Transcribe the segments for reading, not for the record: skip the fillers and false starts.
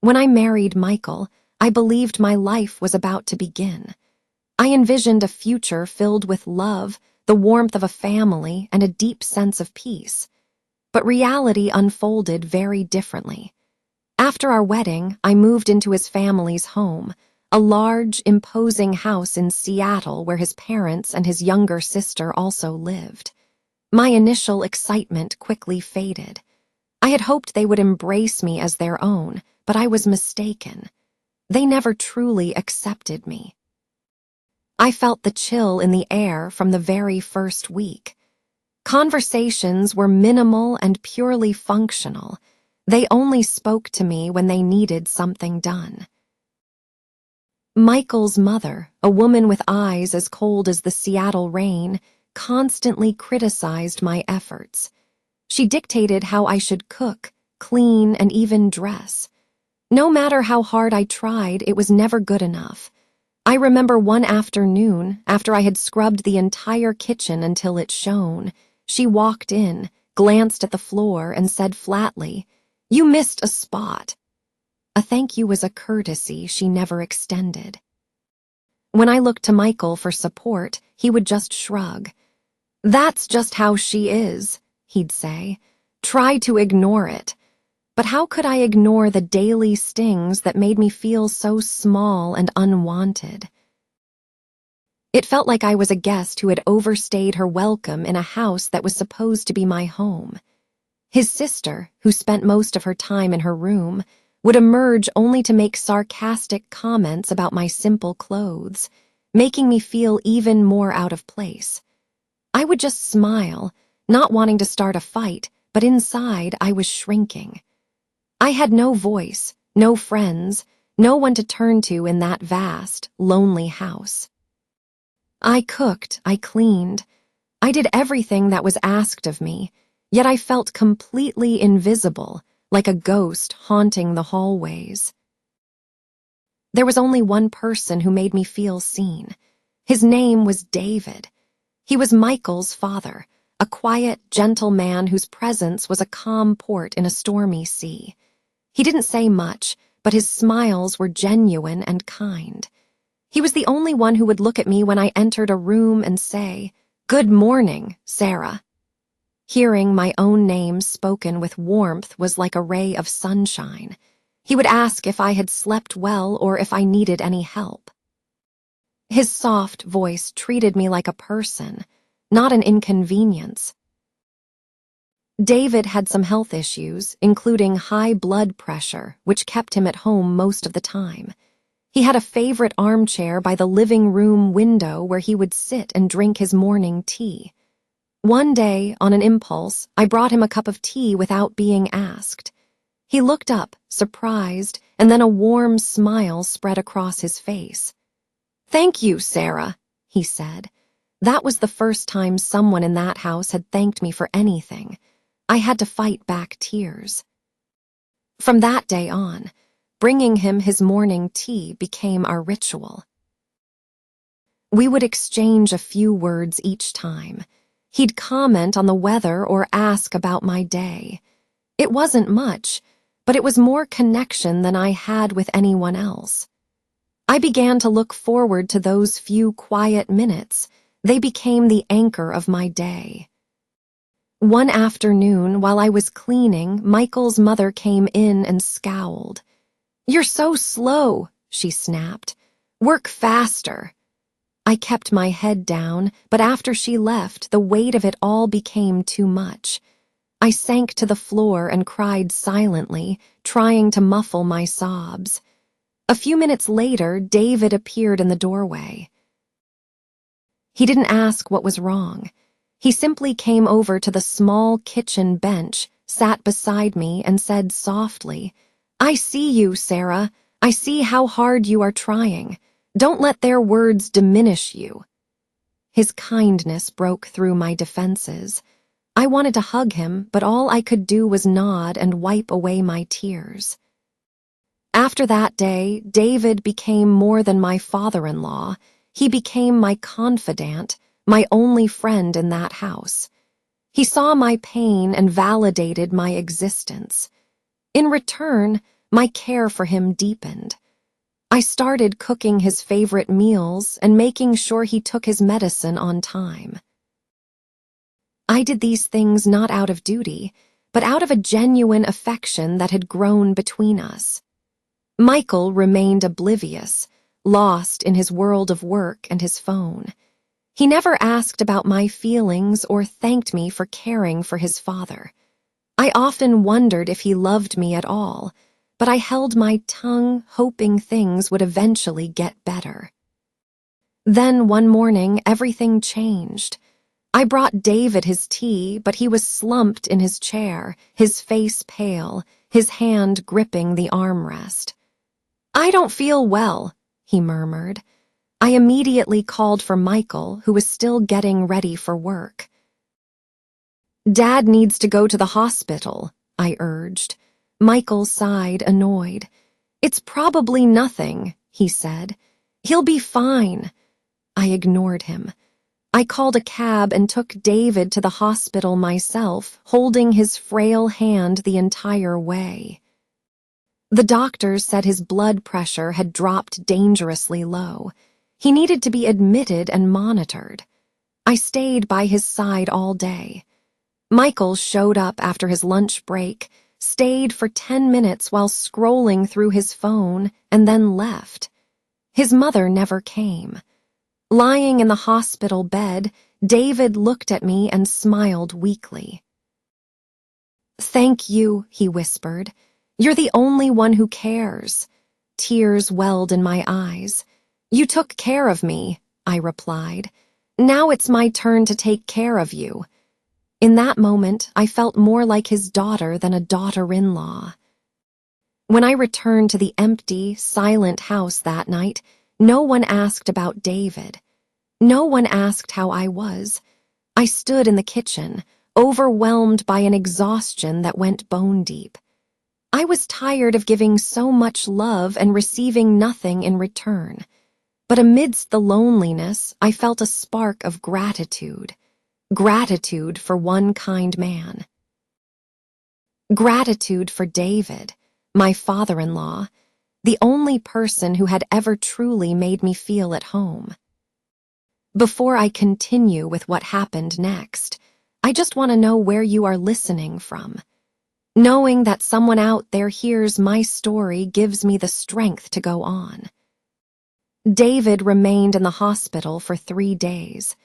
When I married Michael, I believed my life was about to begin. I envisioned a future filled with love, the warmth of a family, and a deep sense of peace. But reality unfolded very differently. After our wedding, I moved into his family's home, a large, imposing house in Seattle where his parents and his younger sister also lived. My initial excitement quickly faded. I had hoped they would embrace me as their own, but I was mistaken. They never truly accepted me. I felt the chill in the air from the very first week. Conversations were minimal and purely functional. They only spoke to me when they needed something done. Michael's mother, a woman with eyes as cold as the Seattle rain, constantly criticized my efforts. She dictated how I should cook, clean, and even dress. No matter how hard I tried, it was never good enough. I remember one afternoon, after I had scrubbed the entire kitchen until it shone, she walked in, glanced at the floor, and said flatly, "You missed a spot." A thank you was a courtesy she never extended. When I looked to Michael for support, he would just shrug. "That's just how she is," he'd say. "Try to ignore it." But how could I ignore the daily stings that made me feel so small and unwanted? It felt like I was a guest who had overstayed her welcome in a house that was supposed to be my home. His sister, who spent most of her time in her room, would emerge only to make sarcastic comments about my simple clothes, making me feel even more out of place. I would just smile, not wanting to start a fight, but inside I was shrinking. I had no voice, no friends, no one to turn to in that vast, lonely house. I cooked, I cleaned. I did everything that was asked of me, yet I felt completely invisible, like a ghost haunting the hallways. There was only one person who made me feel seen. His name was David. He was Michael's father, a quiet, gentle man whose presence was a calm port in a stormy sea. He didn't say much, but his smiles were genuine and kind. He was the only one who would look at me when I entered a room and say, "Good morning, Sarah." Hearing my own name spoken with warmth was like a ray of sunshine. He would ask if I had slept well or if I needed any help. His soft voice treated me like a person, not an inconvenience. David had some health issues, including high blood pressure, which kept him at home most of the time. He had a favorite armchair by the living room window where he would sit and drink his morning tea. One day, on an impulse, I brought him a cup of tea without being asked. He looked up, surprised, and then a warm smile spread across his face. "Thank you, Sarah," he said. That was the first time someone in that house had thanked me for anything. I had to fight back tears. From that day on, bringing him his morning tea became our ritual. We would exchange a few words each time. He'd comment on the weather or ask about my day. It wasn't much, but it was more connection than I had with anyone else. I began to look forward to those few quiet minutes. They became the anchor of my day. One afternoon, while I was cleaning, Michael's mother came in and scowled. "You're so slow," she snapped. "Work faster." I kept my head down, but after she left, the weight of it all became too much. I sank to the floor and cried silently, trying to muffle my sobs. A few minutes later, David appeared in the doorway. He didn't ask what was wrong. He simply came over to the small kitchen bench, sat beside me, and said softly, "I see you, Sarah. I see how hard you are trying. Don't let their words diminish you." His kindness broke through my defenses. I wanted to hug him, but all I could do was nod and wipe away my tears. After that day, David became more than my father-in-law. He became my confidant, my only friend in that house. He saw my pain and validated my existence. In return, my care for him deepened. I started cooking his favorite meals and making sure he took his medicine on time. I did these things not out of duty, but out of a genuine affection that had grown between us. Michael remained oblivious, lost in his world of work and his phone. He never asked about my feelings or thanked me for caring for his father. I often wondered if he loved me at all, but I held my tongue, hoping things would eventually get better. Then one morning, everything changed. I brought David his tea, but he was slumped in his chair, his face pale, his hand gripping the armrest. "I don't feel well," he murmured. I immediately called for Michael, who was still getting ready for work. "Dad needs to go to the hospital," I urged. Michael sighed, annoyed. "It's probably nothing," he said. "He'll be fine." I ignored him. I called a cab and took David to the hospital myself, holding his frail hand the entire way. The doctors said his blood pressure had dropped dangerously low. He needed to be admitted and monitored. I stayed by his side all day. Michael showed up after his lunch break, stayed for 10 minutes while scrolling through his phone, and then left. His mother never came. Lying in the hospital bed, David looked at me and smiled weakly. "Thank you," he whispered. "You're the only one who cares." Tears welled in my eyes. "You took care of me," I replied. "Now it's my turn to take care of you." In that moment, I felt more like his daughter than a daughter-in-law. When I returned to the empty, silent house that night, no one asked about David. No one asked how I was. I stood in the kitchen, overwhelmed by an exhaustion that went bone-deep. I was tired of giving so much love and receiving nothing in return. But amidst the loneliness, I felt a spark of gratitude. Gratitude for one kind man. Gratitude for David, my father-in-law, the only person who had ever truly made me feel at home. Before I continue with what happened next, I just want to know where you are listening from. Knowing that someone out there hears my story gives me the strength to go on. David remained in the hospital for 3 days.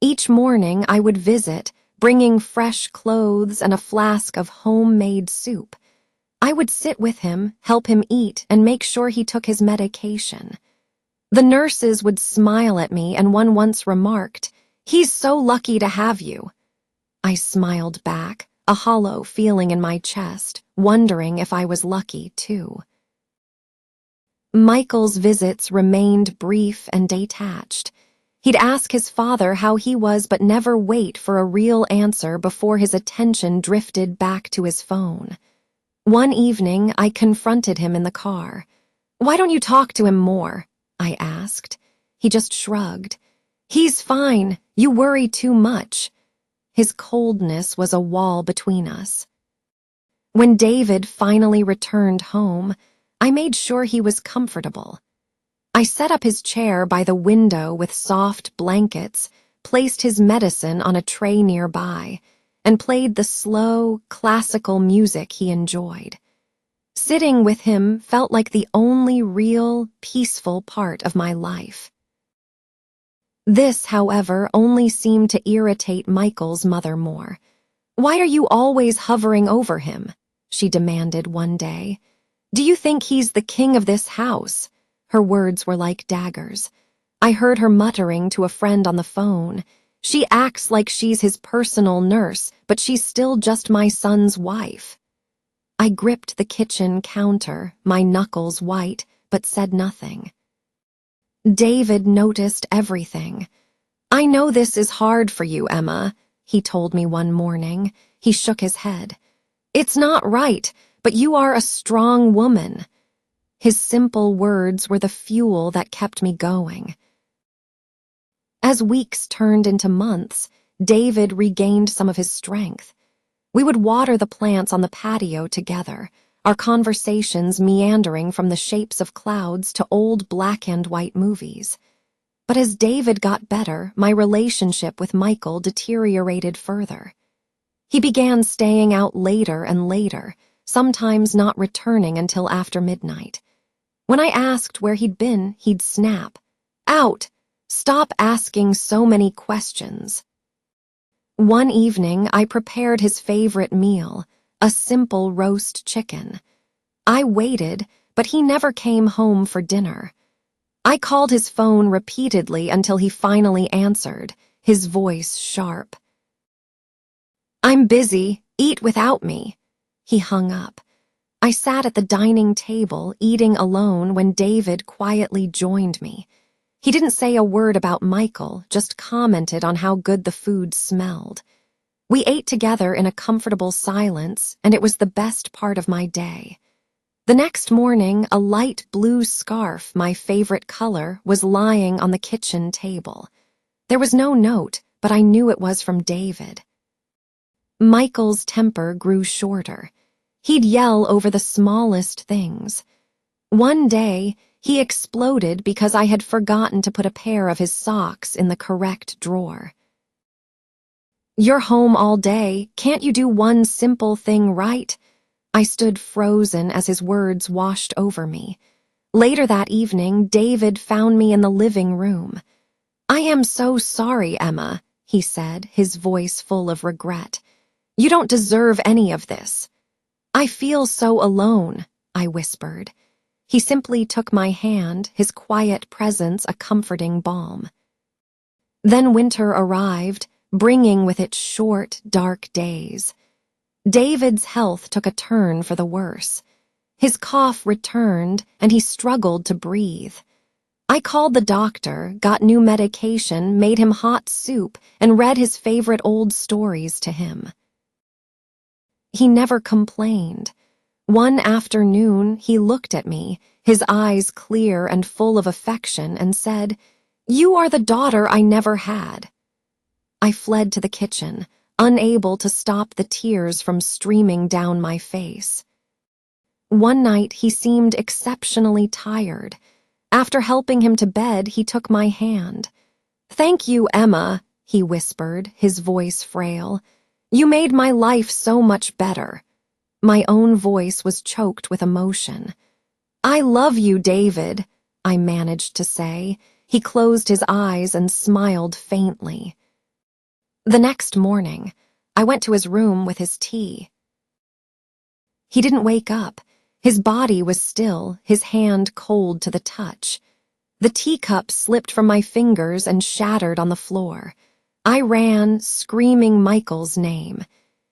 Each morning I would visit, bringing fresh clothes and a flask of homemade soup. I would sit with him, help him eat, and make sure he took his medication. The nurses would smile at me, and one once remarked, "He's so lucky to have you." I smiled back, a hollow feeling in my chest, wondering if I was lucky too. Michael's visits remained brief and detached. He'd ask his father how he was but never wait for a real answer before his attention drifted back to his phone. One evening, I confronted him in the car. "Why don't you talk to him more?" I asked. He just shrugged. "He's fine. You worry too much." His coldness was a wall between us. When David finally returned home, I made sure he was comfortable. I set up his chair by the window with soft blankets, placed his medicine on a tray nearby, and played the slow, classical music he enjoyed. Sitting with him felt like the only real, peaceful part of my life. This, however, only seemed to irritate Michael's mother more. "Why are you always hovering over him?" she demanded one day. "Do you think he's the king of this house?" Her words were like daggers. I heard her muttering to a friend on the phone. "She acts like she's his personal nurse, but she's still just my son's wife." I gripped the kitchen counter, my knuckles white, but said nothing. David noticed everything. "I know this is hard for you, Emma," he told me one morning. He shook his head. "It's not right, but you are a strong woman." His simple words were the fuel that kept me going. As weeks turned into months, David regained some of his strength. We would water the plants on the patio together, our conversations meandering from the shapes of clouds to old black and white movies. But as David got better, my relationship with Michael deteriorated further. He began staying out later and later, sometimes not returning until after midnight. When I asked where he'd been, he'd snap, "Out! Stop asking so many questions." One evening, I prepared his favorite meal, a simple roast chicken. I waited, but he never came home for dinner. I called his phone repeatedly until he finally answered, his voice sharp. "I'm busy. Eat without me." He hung up. I sat at the dining table, eating alone, when David quietly joined me. He didn't say a word about Michael, just commented on how good the food smelled. We ate together in a comfortable silence, and it was the best part of my day. The next morning, a light blue scarf, my favorite color, was lying on the kitchen table. There was no note, but I knew it was from David. Michael's temper grew shorter. He'd yell over the smallest things. One day, he exploded because I had forgotten to put a pair of his socks in the correct drawer. "You're home all day. Can't you do one simple thing right?" I stood frozen as his words washed over me. Later that evening, David found me in the living room. "I am so sorry, Emma," he said, his voice full of regret. "You don't deserve any of this." "I feel so alone," I whispered. He simply took my hand, his quiet presence a comforting balm. Then winter arrived, bringing with it short, dark days. David's health took a turn for the worse. His cough returned, and he struggled to breathe. I called the doctor, got new medication, made him hot soup, and read his favorite old stories to him. He never complained. One afternoon, he looked at me, his eyes clear and full of affection, and said, "You are the daughter I never had." I fled to the kitchen, unable to stop the tears from streaming down my face. One night, he seemed exceptionally tired. After helping him to bed, he took my hand. "Thank you, Emma," he whispered, his voice frail. "You made my life so much better." My own voice was choked with emotion. "I love you, David," I managed to say. He closed his eyes and smiled faintly. The next morning, I went to his room with his tea. He didn't wake up. His body was still, his hand cold to the touch. The teacup slipped from my fingers and shattered on the floor. I ran, screaming Michael's name.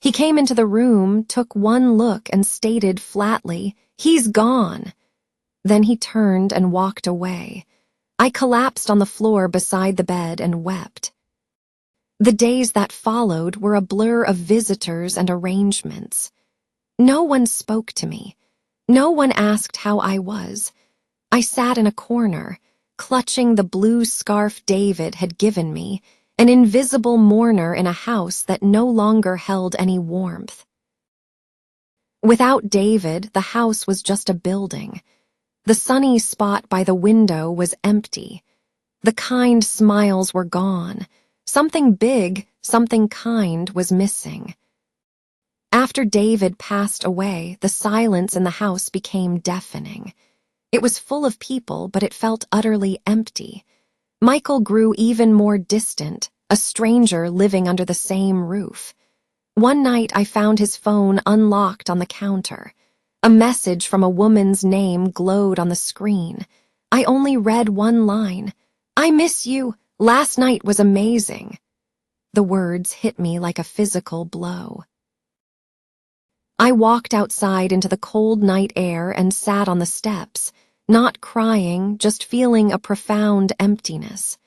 He came into the room, took one look, and stated flatly, "He's gone." Then he turned and walked away. I collapsed on the floor beside the bed and wept. The days that followed were a blur of visitors and arrangements. No one spoke to me. No one asked how I was. I sat in a corner, clutching the blue scarf David had given me, an invisible mourner in a house that no longer held any warmth. Without David, the house was just a building. The sunny spot by the window was empty. The kind smiles were gone. Something big, something kind was missing. After David passed away, the silence in the house became deafening. It was full of people, but it felt utterly empty. Michael grew even more distant, a stranger living under the same roof. One night I found his phone unlocked on the counter. A message from a woman's name glowed on the screen. I only read one line. "I miss you. Last night was amazing." The words hit me like a physical blow. I walked outside into the cold night air and sat on the steps, not crying, just feeling a profound emptiness.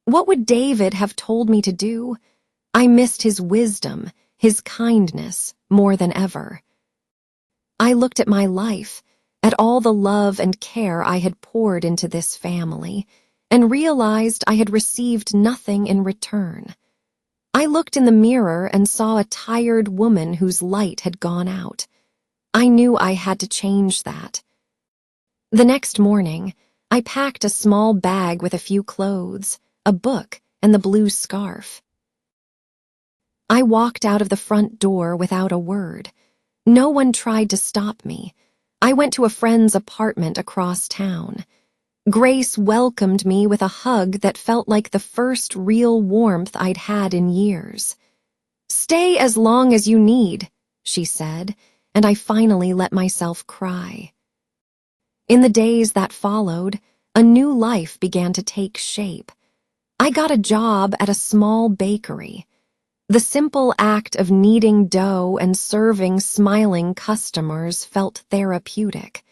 What would David have told me to do? I missed his wisdom, his kindness, more than ever. I looked at my life, at all the love and care I had poured into this family, and realized I had received nothing in return. I looked in the mirror and saw a tired woman whose light had gone out. I knew I had to change that. The next morning, I packed a small bag with a few clothes, a book, and the blue scarf. I walked out of the front door without a word. No one tried to stop me. I went to a friend's apartment across town. Grace welcomed me with a hug that felt like the first real warmth I'd had in years. "Stay as long as you need," she said, and I finally let myself cry. In the days that followed, a new life began to take shape. I got a job at a small bakery. The simple act of kneading dough and serving smiling customers felt therapeutic.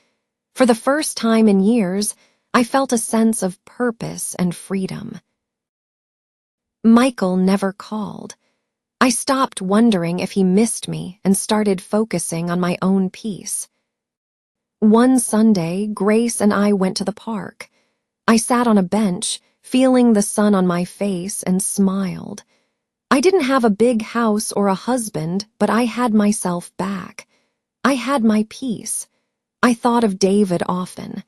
For the first time in years, I felt a sense of purpose and freedom. Michael never called. I stopped wondering if he missed me and started focusing on my own peace. One Sunday, Grace and I went to the park. I sat on a bench, feeling the sun on my face, and smiled. I didn't have a big house or a husband, but I had myself back. I had my peace. I thought of David often.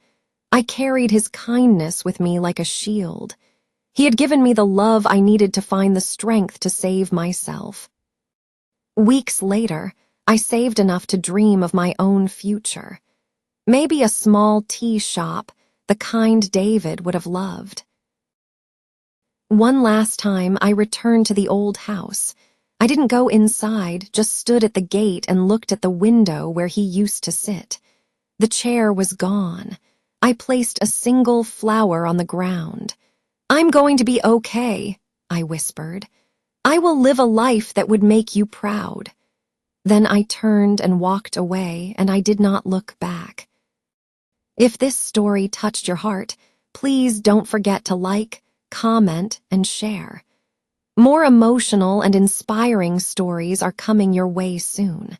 I carried his kindness with me like a shield. He had given me the love I needed to find the strength to save myself. Weeks later, I saved enough to dream of my own future. Maybe a small tea shop, the kind David would have loved. One last time, I returned to the old house. I didn't go inside, just stood at the gate and looked at the window where he used to sit. The chair was gone. I placed a single flower on the ground. "I'm going to be okay," I whispered. "I will live a life that would make you proud." Then I turned and walked away, and I did not look back. If this story touched your heart, please don't forget to like, comment, and share. More emotional and inspiring stories are coming your way soon.